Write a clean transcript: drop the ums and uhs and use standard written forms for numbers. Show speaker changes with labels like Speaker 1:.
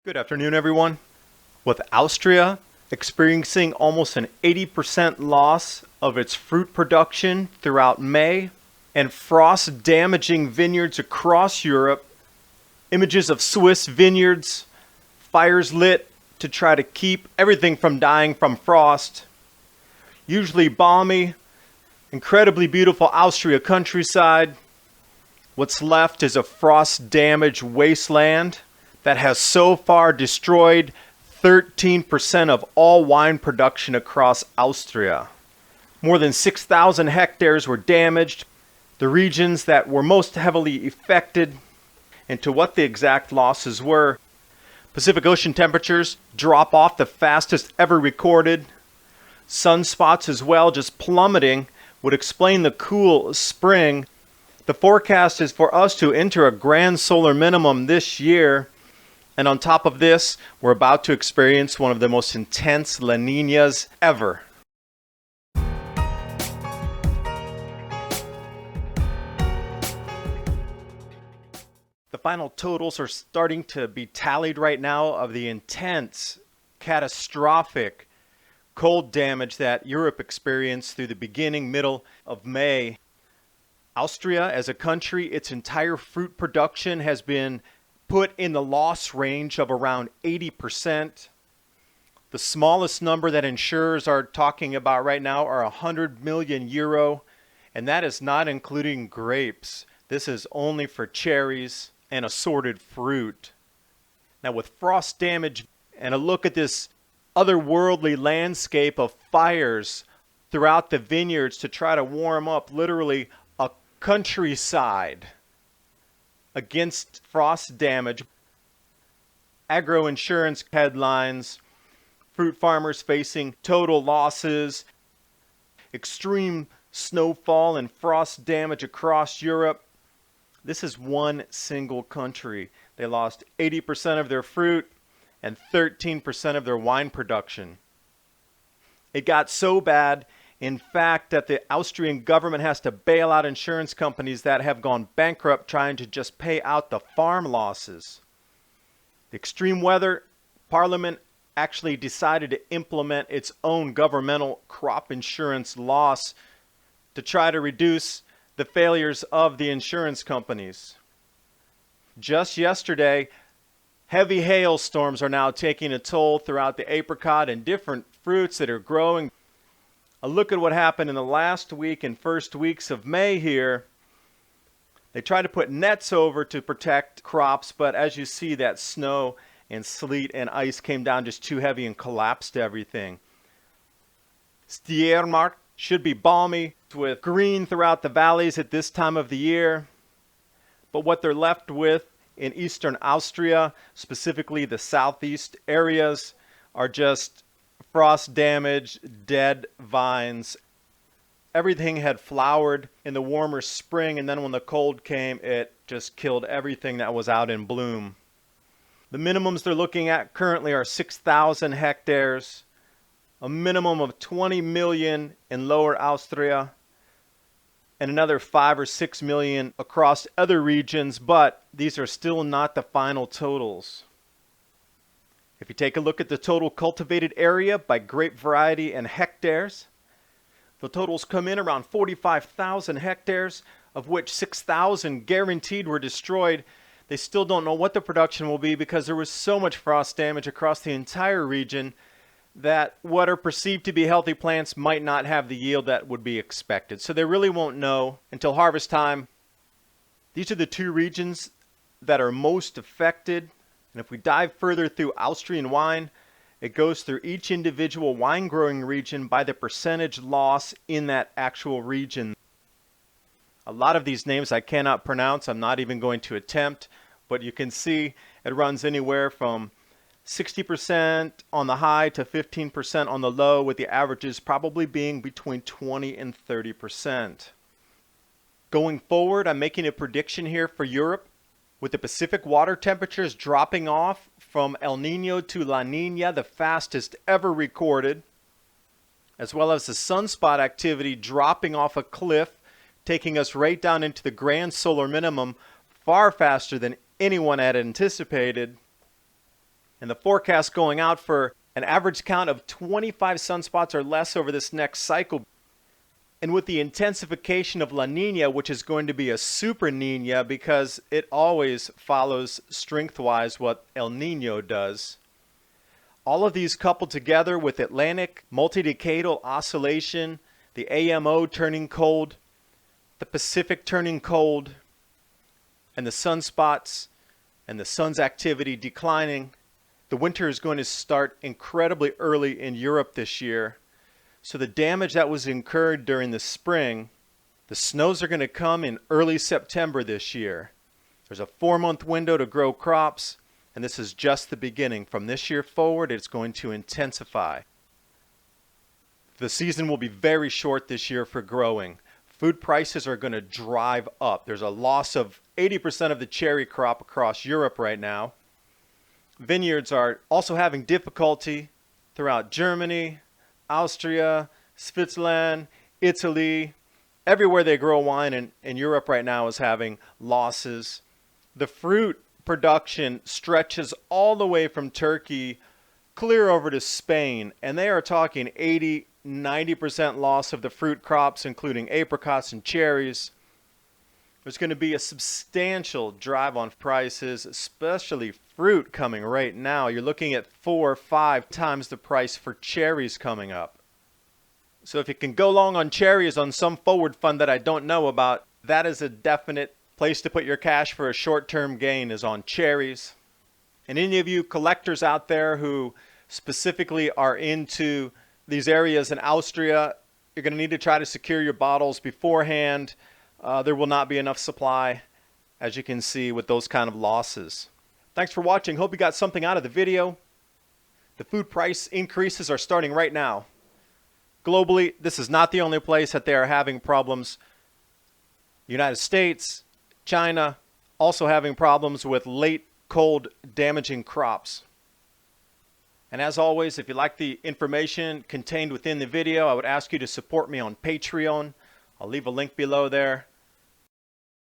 Speaker 1: Good afternoon, everyone. With Austria experiencing almost an 80% loss of its fruit production throughout May, and frost damaging vineyards across Europe, images of Swiss vineyards, fires lit to try to keep everything from dying from frost, usually balmy, incredibly beautiful Austria countryside. What's left is a frost-damaged wasteland that has so far destroyed 13% of all wine production across Austria. More than 6,000 hectares were damaged. The regions that were most heavily affected, and to what the exact losses were. Pacific Ocean temperatures drop off the fastest ever recorded. Sunspots as well just plummeting would explain the cool spring. The forecast is for us to enter a grand solar minimum this year. And on top of this, we're about to experience one of the most intense La Niñas ever. The final totals are starting to be tallied right now of the intense, catastrophic cold damage that Europe experienced through the middle of May. Austria, as a country, its entire fruit production has been put in the loss range of around 80%. The smallest number that insurers are talking about right now are 100 million euro, and that is not including grapes. This is only for cherries and assorted fruit. Now, with frost damage and a look at this otherworldly landscape of fires throughout the vineyards to try to warm up literally a countryside against frost damage. Agro insurance headlines, fruit farmers facing total losses, extreme snowfall and frost damage across Europe. This is one single country. They lost 80% of their fruit and 13% of their wine production. It got so bad, in fact, that the Austrian government has to bail out insurance companies that have gone bankrupt trying to just pay out the farm losses. The extreme weather, Parliament actually decided to implement its own governmental crop insurance loss to try to reduce the failures of the insurance companies. Just yesterday, heavy hailstorms are now taking a toll throughout the apricot and different fruits that are growing. A look at what happened in the last week and first weeks of May here. They tried to put nets over to protect crops, but as you see, that snow and sleet and ice came down just too heavy and collapsed everything. Steiermark should be balmy with green throughout the valleys at this time of the year. But what they're left with in eastern Austria, specifically the southeast areas, are just frost damage, dead vines. Everything had flowered in the warmer spring, and then when the cold came, it just killed everything that was out in bloom. The minimums they're looking at currently are 6,000 hectares, a minimum of 20 million in Lower Austria, and another 5 or 6 million across other regions, but these are still not the final totals. If you take a look at the total cultivated area by grape variety and hectares, the totals come in around 45,000 hectares, of which 6,000 guaranteed were destroyed. They still don't know what the production will be because there was so much frost damage across the entire region that what are perceived to be healthy plants might not have the yield that would be expected. So they really won't know until harvest time. These are the two regions that are most affected. And if we dive further through Austrian wine, it goes through each individual wine growing region by the percentage loss in that actual region. A lot of these names I cannot pronounce. I'm not even going to attempt. But you can see it runs anywhere from 60% on the high to 15% on the low, with the averages probably being between 20 and 30%. Going forward, I'm making a prediction here for Europe. With the Pacific water temperatures dropping off from El Nino to La Nina, the fastest ever recorded, as well as the sunspot activity dropping off a cliff, taking us right down into the grand solar minimum far faster than anyone had anticipated. And the forecast going out for an average count of 25 sunspots or less over this next cycle. And with the intensification of La Nina, which is going to be a super Nina because it always follows strength-wise what El Nino does. All of these coupled together with Atlantic multi-decadal oscillation, the AMO turning cold, the Pacific turning cold, and the sunspots and the sun's activity declining. The winter is going to start incredibly early in Europe this year. So the damage that was incurred during the spring, the snows are going to come in early September this year. There's a 4-month window to grow crops, and this is just the beginning. From this year forward, it's going to intensify. The season will be very short this year for growing. Food prices are going to drive up. There's a loss of 80% of the cherry crop across Europe right now. Vineyards are also having difficulty throughout Germany, Austria, Switzerland, Italy. Everywhere they grow wine in Europe right now is having losses. The fruit production stretches all the way from Turkey clear over to Spain, and they are talking 80-90% loss of the fruit crops, including apricots and cherries. There's going to be a substantial drive on prices, especially fruit coming right now. You're looking at 4 or 5 times the price for cherries coming up. So if you can go long on cherries on some forward fund that I don't know about, that is a definite place to put your cash for a short-term gain, is on cherries. And any of you collectors out there who specifically are into these areas in Austria, you're going to need to try to secure your bottles beforehand. There will not be enough supply, as you can see, with those kind of losses. Thanks for watching. Hope you got something out of the video. The food price increases are starting right now. Globally, this is not the only place that they are having problems. United States, China, also having problems with late cold damaging crops. And as always, if you like the information contained within the video, I would ask you to support me on Patreon. I'll leave a link below there.